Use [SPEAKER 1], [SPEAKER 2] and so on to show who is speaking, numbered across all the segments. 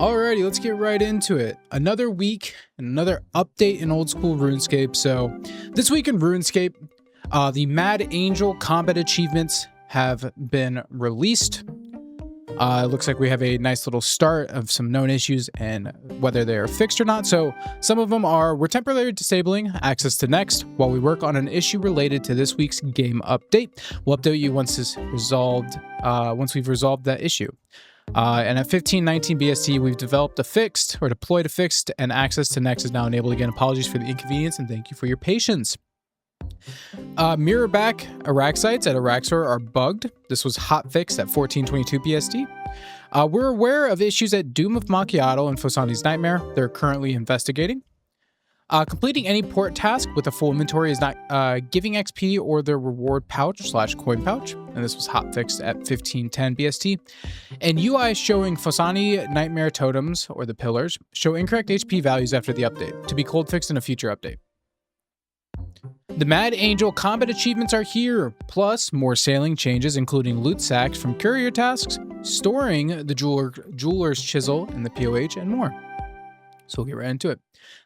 [SPEAKER 1] Alrighty, let's get right into it. Another week and another update in old school RuneScape. So this week in RuneScape, the Mad Angel combat achievements have been released. It looks like we have a nice little start of some known issues and whether they're fixed or not. So some of them are, we're temporarily disabling access to Next while we work on an issue related to this week's game update. We'll update you once it's resolved, once we've resolved that issue. And at 1519 BST, we've developed a fixed or deployed a fixed, and access to Next is now enabled again. Apologies for the inconvenience and thank you for your patience. Mirror back Araxites at Araxor are bugged. This was hot fixed at 1422 BST. We're aware of issues at Doom of Macchiato and Fosani's Nightmare. They're currently investigating. Completing any port task with a full inventory is not giving XP or the reward pouch / coin pouch. And this was hot fixed at 1510 BST. And UI showing Fosani Nightmare totems, or the pillars, show incorrect HP values after the update, to be cold fixed in a future update. The Mad Angel combat achievements are here, plus more sailing changes, including loot sacks from Courier Tasks, storing the Jeweler's Chisel in the POH, and more. So we'll get right into it.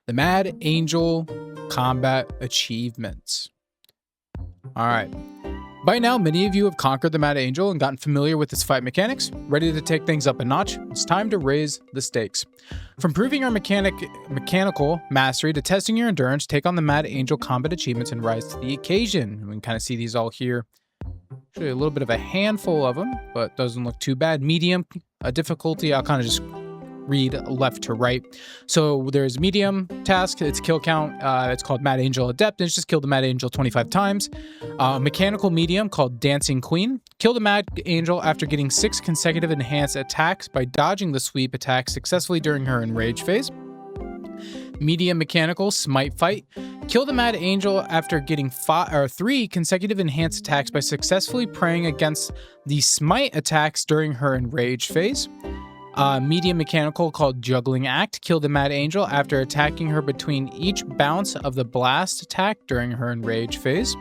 [SPEAKER 1] The Mad Angel combat achievements. All right. By now, many of you have conquered the Mad Angel and gotten familiar with its fight mechanics. Ready to take things up a notch? It's time to raise the stakes. From proving our mechanical mastery to testing your endurance, take on the Mad Angel combat achievements and rise to the occasion. We can kind of see these all here. Actually, a little bit of a handful of them, but doesn't look too bad. Medium difficulty, I'll kind of just read left to right. So there's medium task, it's kill count, it's called Mad Angel Adept, and it's just kill the Mad Angel 25 times. Mechanical medium called Dancing Queen, kill the Mad Angel after getting 6 consecutive enhanced attacks by dodging the sweep attack successfully during her enrage phase. Medium mechanical Smite Fight, kill the Mad Angel after getting 3 consecutive enhanced attacks by successfully praying against the smite attacks during her enrage phase. Medium mechanical called Juggling Act, kill the Mad Angel after attacking her between each bounce of the blast attack during her enrage phase.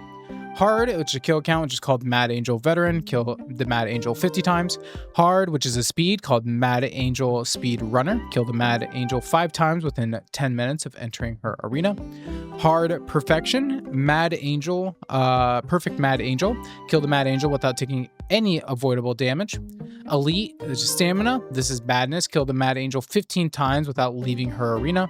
[SPEAKER 1] Hard, which is a kill count, which is called Mad Angel Veteran, kill the Mad Angel 50 times. Hard, which is a speed, called Mad Angel Speed Runner, kill the Mad Angel 5 times within 10 minutes of entering her arena. Hard Perfection, Mad Angel, Perfect Mad Angel, kill the Mad Angel without taking any avoidable damage. Elite, which is Stamina, this is Madness, kill the Mad Angel 15 times without leaving her arena.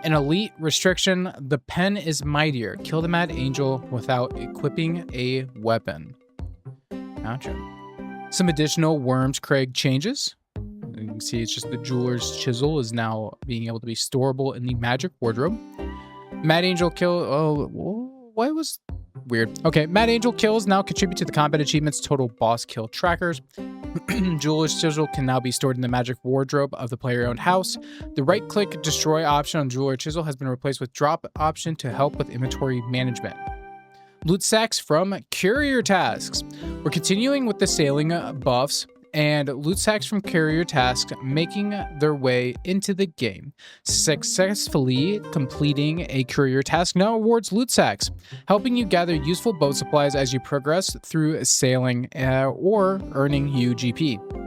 [SPEAKER 1] An Elite Restriction, the Pen is Mightier, kill the Mad Angel without equipping a weapon. Gotcha. Some additional Worms Craig changes. You can see it's just the Jeweler's Chisel is now being able to be storable in the Magic Wardrobe. Mad Angel kill, oh, why was weird? Okay, Mad Angel kills now contribute to the combat achievements total boss kill trackers. Jeweler's Chisel can now be stored in the Magic Wardrobe of the player-owned house. The right-click destroy option on Jeweler's Chisel has been replaced with drop option to help with inventory management. Loot sacks from Courier Tasks. We're continuing with the sailing buffs and loot sacks from Courier Tasks making their way into the game. Successfully completing a Courier Task now awards loot sacks, helping you gather useful boat supplies as you progress through sailing or earning UGP.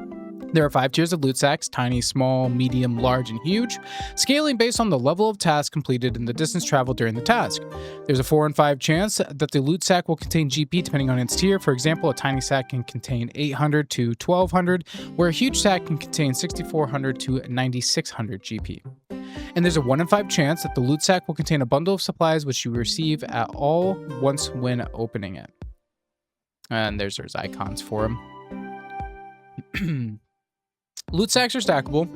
[SPEAKER 1] There are 5 tiers of loot sacks: tiny, small, medium, large, and huge, scaling based on the level of task completed and the distance traveled during the task. There's a 4 in 5 chance that the loot sack will contain GP depending on its tier. For example, a tiny sack can contain 800 to 1200, where a huge sack can contain 6400 to 9600 GP. And there's a 1 in 5 chance that the loot sack will contain a bundle of supplies which you receive at all once when opening it. And there's icons for them. Loot sacks are stackable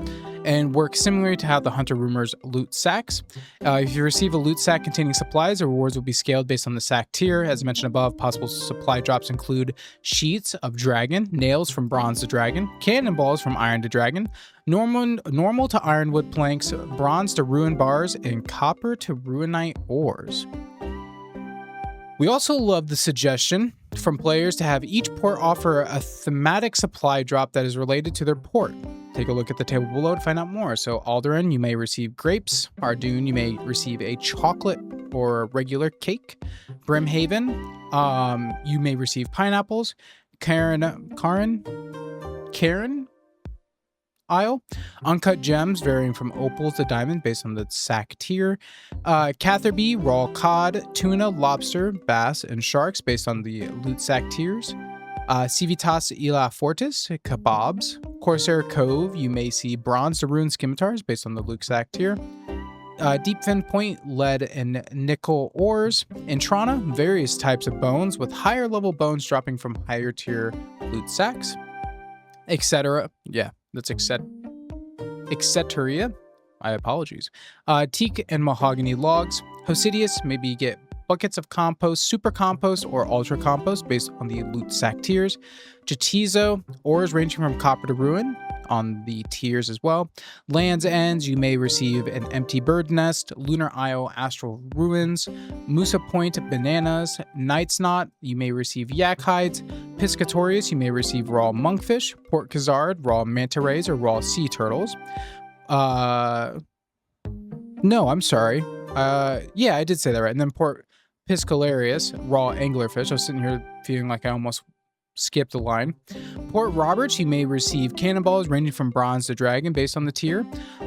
[SPEAKER 1] and work similarly to how the Hunter Rumors loot sacks. If you receive a loot sack containing supplies, the rewards will be scaled based on the sack tier. As mentioned above, possible supply drops include sheets of dragon, nails from bronze to dragon, cannonballs from iron to dragon, normal to ironwood planks, bronze to ruin bars, and copper to ruinite ores. We also love the suggestion from players to have each port offer a thematic supply drop that is related to their port. Take a look at the table below to find out more. So Alderaan, you may receive grapes. Ardoon, you may receive a chocolate or regular cake. Brimhaven, you may receive pineapples. Karen, aisle. Uncut gems varying from opals to diamond based on the sack tier. Catherby, raw cod, tuna, lobster, bass, and sharks based on the loot sack tiers. Civitas Ila Fortis, kebabs. Corsair Cove, you may see bronze to rune scimitars based on the loot sack tier. Deep Fin Point, lead and nickel ores. Intrana, various types of bones, with higher level bones dropping from higher tier loot sacks, etc. Yeah, that's Etcetera. My apologies. Teak and mahogany logs. Hosidius, maybe get buckets of compost, super compost, or ultra compost based on the loot sack tiers. Jatizo, ores ranging from copper to ruin on the tiers as well. Land's Ends, you may receive an empty bird nest. Lunar Isle, astral ruins. Musa Point, bananas. Night's Knot, you may receive yak hides. Piscatorius, you may receive raw monkfish. Port Khazard, raw manta rays or raw sea turtles. No, I'm sorry. Yeah, I did say that right. And then Port Piscolarius, raw anglerfish. I was sitting here feeling like I almost skipped a line. Port Roberts, you may receive cannonballs ranging from bronze to dragon based on the tier.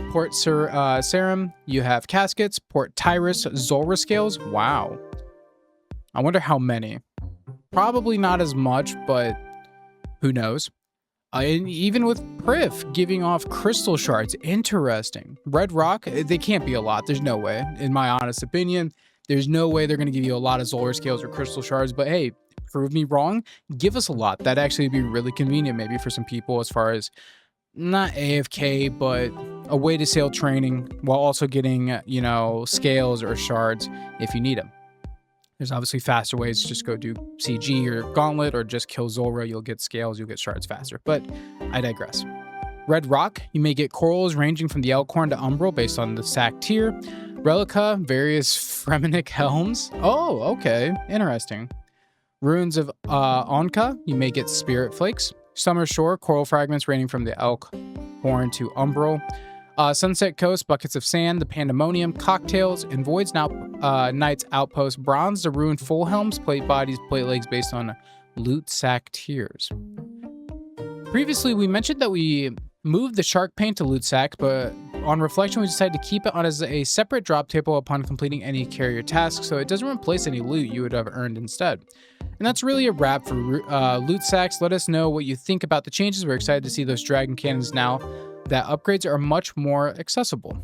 [SPEAKER 1] Port Sarum, you have caskets. Port Tyrus, Zulrah scales. Wow. I wonder how many. Probably not as much, but who knows. And even with Priv giving off crystal shards, interesting. Red Rock, they can't be a lot. There's no way, in my honest opinion. There's no way they're going to give you a lot of Zulrah scales or crystal shards, but hey, prove me wrong, give us a lot. That'd actually be really convenient maybe for some people as far as not AFK, but a way to sail training while also getting, scales or shards if you need them. There's obviously faster ways to just go do CG or Gauntlet or just kill Zulrah. You'll get scales, you'll get shards faster, but I digress. Red Rock, you may get corals ranging from the Elkhorn to Umbral based on the sack tier. Relica, various Fremenic helms. Oh, okay, interesting. Runes of Onka, you may get spirit flakes. Summer Shore, coral fragments ranging from the Elkhorn to Umbral. Sunset Coast, buckets of sand, the Pandemonium, cocktails, and Void's Knight's Outpost, bronze to ruined full helms, plate bodies, plate legs based on loot sack tiers. Previously, we mentioned that we moved the shark paint to loot sack, but on reflection, we decided to keep it on as a separate drop table upon completing any carrier task, so it doesn't replace any loot you would have earned instead. And that's really a wrap for loot sacks. Let us know what you think about the changes. We're excited to see those dragon cannons now that upgrades are much more accessible.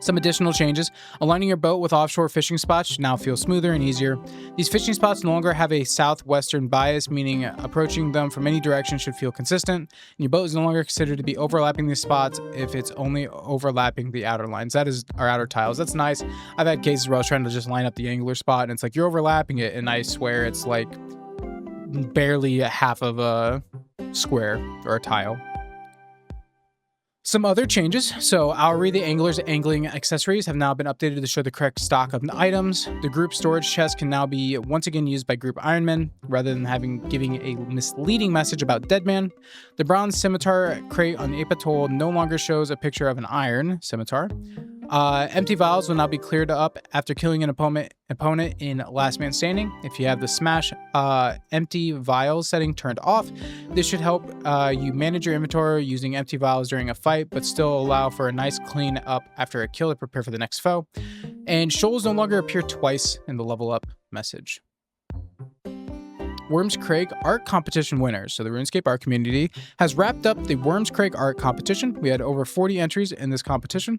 [SPEAKER 1] Some additional changes. Aligning your boat with offshore fishing spots should now feel smoother and easier. These fishing spots no longer have a southwestern bias, meaning approaching them from any direction should feel consistent. And your boat is no longer considered to be overlapping these spots if it's only overlapping the outer lines. That is our outer tiles. That's nice. I've had cases where I was trying to just line up the angler spot and it's like you're overlapping it, and I swear it's like barely a half of a square or a tile. Some other changes. So Auri, the angler's angling accessories, have now been updated to show the correct stock of items. The group storage chest can now be once again used by group Ironmen rather than giving a misleading message about Deadman. The bronze scimitar crate on the Apatoll no longer shows a picture of an iron scimitar. Empty vials will now be cleared up after killing an opponent in Last Man Standing. If you have the smash empty vials setting turned off, this should help you manage your inventory using empty vials during a fight, but still allow for a nice clean up after a kill to prepare for the next foe. And shoals no longer appear twice in the level up message. Worms Craig art competition winners. So the RuneScape art community has wrapped up the Worms Craig art competition. We had over 40 entries in this competition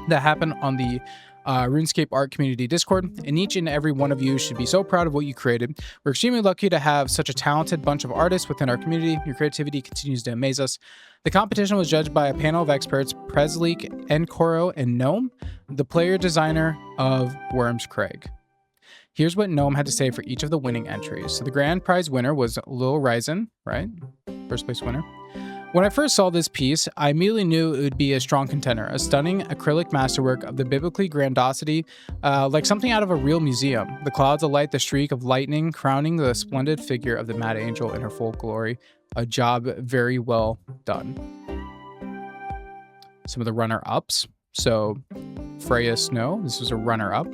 [SPEAKER 1] that happened on the RuneScape art community Discord, and each and every one of you should be so proud of what you created. We're extremely lucky to have such a talented bunch of artists within our community. Your creativity continues to amaze us. The competition was judged by a panel of experts, Presleek, Encoro, and Gnome, the player designer of Worms Craig. Here's what Gnome had to say for each of the winning entries. So the grand prize winner was Lil Ryzen, right? First place winner. When I first saw this piece, I immediately knew it would be a strong contender, a stunning acrylic masterwork of the biblically grandiosity, like something out of a real museum. The clouds alight the streak of lightning, crowning the splendid figure of the Mad Angel in her full glory. A job very well done. Some of the runner-ups. So, Freya Snow, this was a runner-up.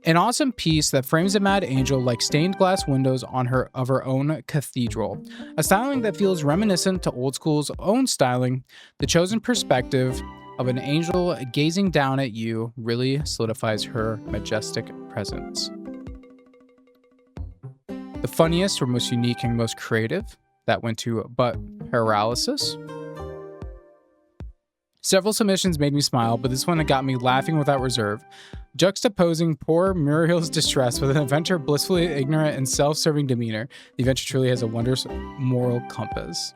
[SPEAKER 1] An awesome piece that frames a Mad Angel like stained glass windows on her own cathedral. A styling that feels reminiscent to old school's own styling. The chosen perspective of an angel gazing down at you really solidifies her majestic presence. The funniest or most unique and most creative, that went to But Paralysis. Several submissions made me smile, but this one got me laughing without reserve. Juxtaposing poor Muriel's distress with an adventure blissfully ignorant and self-serving demeanor, the adventure truly has a wondrous moral compass.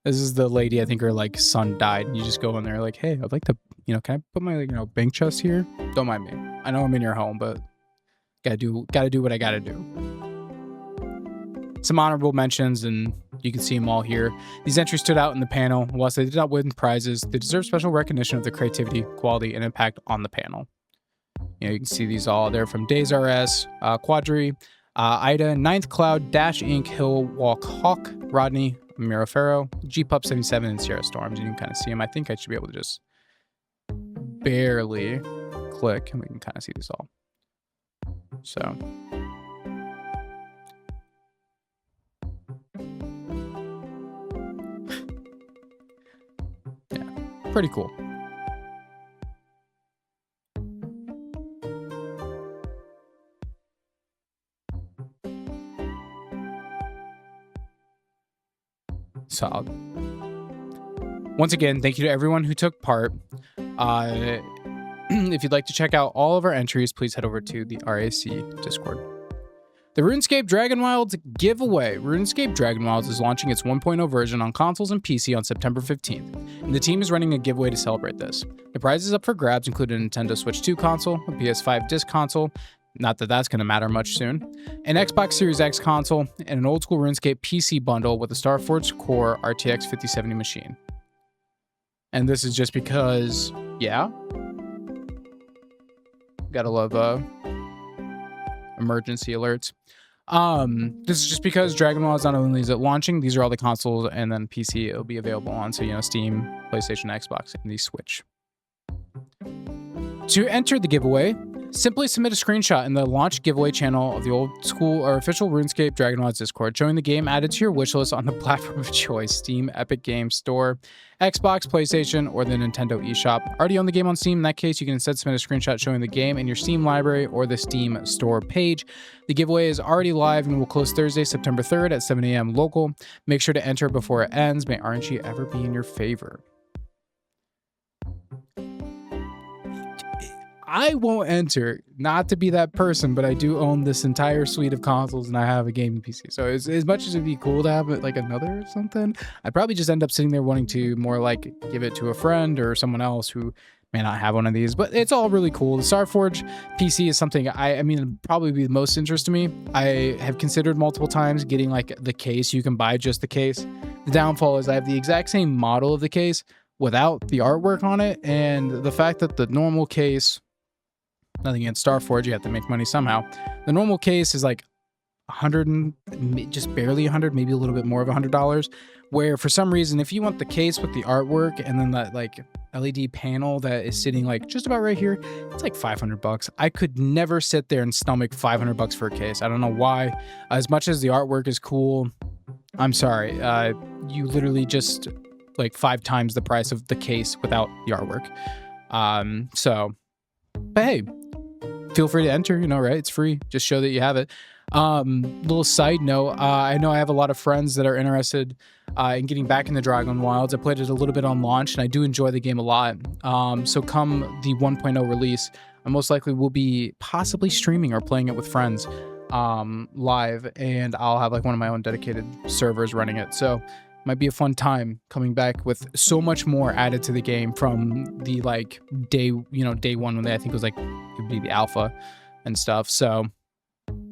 [SPEAKER 1] This is the lady, I think her like son died. And you just go in there like, hey, I'd like to, can I put my bank chest here? Don't mind me. I know I'm in your home, but gotta do what I gotta do. Some honorable mentions, and you can see them all here. These entries stood out in the panel. Whilst they did not win prizes, they deserve special recognition of their creativity, quality, and impact on the panel. You can see these all. They're from OSRS, Quadri, Ida, Ninth Cloud, Dash Inc., Hill Walk Hawk, Rodney, Mirafaro, Gpup 77, and Sierra Storms. You can kind of see them. I think I should be able to just barely click, and we can kind of see these all. So... pretty cool. Solid. Once again, thank you to everyone who took part. If you'd like to check out all of our entries, please head over to the RAC Discord. The Runescape Dragon Wilds giveaway. Runescape Dragon Wilds is launching its 1.0 version on consoles and PC on September 15th, and the team is running a giveaway to celebrate this. The prizes up for grabs include a Nintendo Switch 2 console, a PS5 disc console, not that that's going to matter much soon, an Xbox Series X console, and an old school RuneScape PC bundle with a Starforge Core RTX 5070 machine. And this is just because, yeah, gotta love emergency alerts. This is just because Dragon Ball is not only is it launching, these are all the consoles, and then PC it'll be available on, so Steam, PlayStation, Xbox, and the Switch. To enter the giveaway, simply submit a screenshot in the launch giveaway channel of the old school or official RuneScape Dragon Ball Discord, showing the game added to your wishlist on the platform of choice: Steam, Epic Games Store, Xbox, PlayStation, or the Nintendo eShop. Already own the game on Steam? In that case, you can instead submit a screenshot showing the game in your Steam library or the Steam store page. The giveaway is already live and will close Thursday, September 3rd at 7 a.m. local. Make sure to enter before it ends. May RNG ever be in your favor. I won't enter, not to be that person, but I do own this entire suite of consoles and I have a gaming PC. So as much as it'd be cool to have like another or something, I'd probably just end up sitting there wanting to more like give it to a friend or someone else who may not have one of these. But it's all really cool. The Starforge PC is something I mean, it'd probably be the most interest to me. I have considered multiple times getting like the case. You can buy just the case. The downfall is I have the exact same model of the case without the artwork on it, and the fact that the normal case, nothing against Starforge, you have to make money somehow. The normal case is like 100, and just barely 100, maybe a little bit more of $100. Where for some reason, if you want the case with the artwork and then that like LED panel that is sitting like just about right here, it's like $500. I could never sit there and stomach $500 for a case. I don't know why. As much as the artwork is cool, I'm sorry. You literally just like 5 times the price of the case without the artwork. But hey, feel free to enter, right? It's free. Just show that you have it. Little side note, I know I have a lot of friends that are interested in getting back in the Dragon Wilds. I played it a little bit on launch, and I do enjoy the game a lot. So come the 1.0 release, I most likely will be possibly streaming or playing it with friends live, and I'll have like one of my own dedicated servers running it. So might be a fun time coming back with so much more added to the game from the like day one when I think it was like it would be the alpha and stuff. So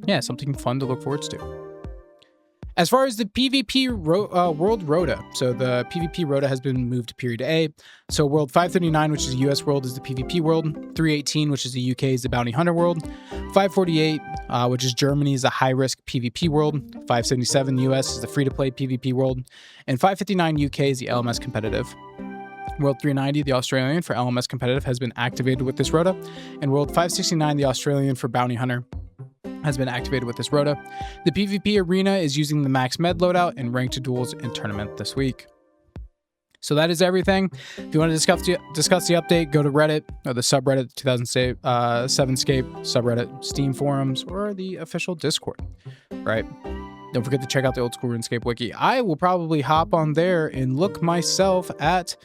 [SPEAKER 1] yeah, something fun to look forward to. As far as the PvP World Rota, so the PvP Rota has been moved to Period A. So World 539, which is the US world, is the PvP world. 318, which is the UK, is the Bounty Hunter world. 548, which is Germany, is the high-risk PvP world. 577, US, is the free-to-play PvP world. And 559, UK, is the LMS competitive. World 390, the Australian for LMS competitive, has been activated with this rota, and World 569, the Australian for bounty hunter, has been activated with this rota. The PvP arena is using the max med loadout and ranked duels in tournament this week. So that is everything. If you want to discuss the update, go to Reddit or the subreddit 2007scape subreddit, Steam forums, or the official Discord, right? Don't forget to check out the Old School RuneScape wiki. I will probably hop on there and look at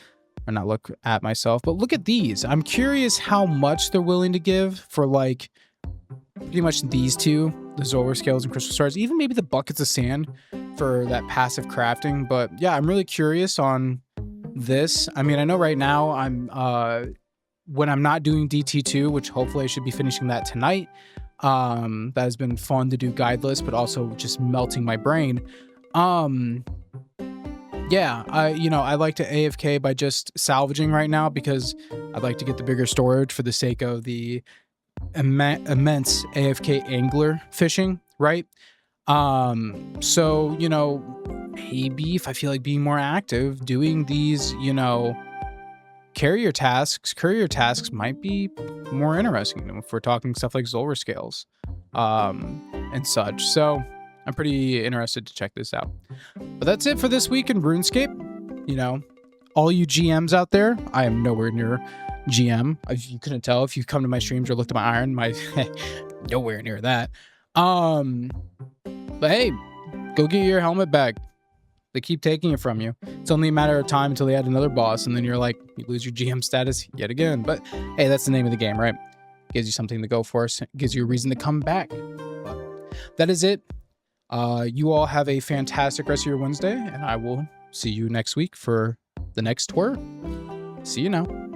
[SPEAKER 1] these. I'm curious how much they're willing to give for like pretty much these two, the Zulrah scales and crystal stars, even maybe the buckets of sand for that passive crafting. But yeah, I'm really curious on this. I mean, I know right now I'm when I'm not doing DT2, which hopefully I should be finishing that tonight. That has been fun to do guideless, but also just melting my brain. Yeah, I like to AFK by just salvaging right now because I'd like to get the bigger storage for the sake of the immense AFK angler fishing, right? So, maybe if I feel like being more active, doing these, courier tasks might be more interesting if we're talking stuff like Zulrah scales and such. So I'm pretty interested to check this out. But that's it for this week in RuneScape. All you GMs out there, I am nowhere near GM. If you couldn't tell, if you've come to my streams or looked at my iron, nowhere near that. But hey, go get your helmet back. They keep taking it from you. It's only a matter of time until they add another boss, and then you're like, you lose your GM status yet again. But hey, that's the name of the game, right? Gives you something to go for, gives you a reason to come back. But that is it. You all have a fantastic rest of your Wednesday, and I will see you next week for the next tour. See you now.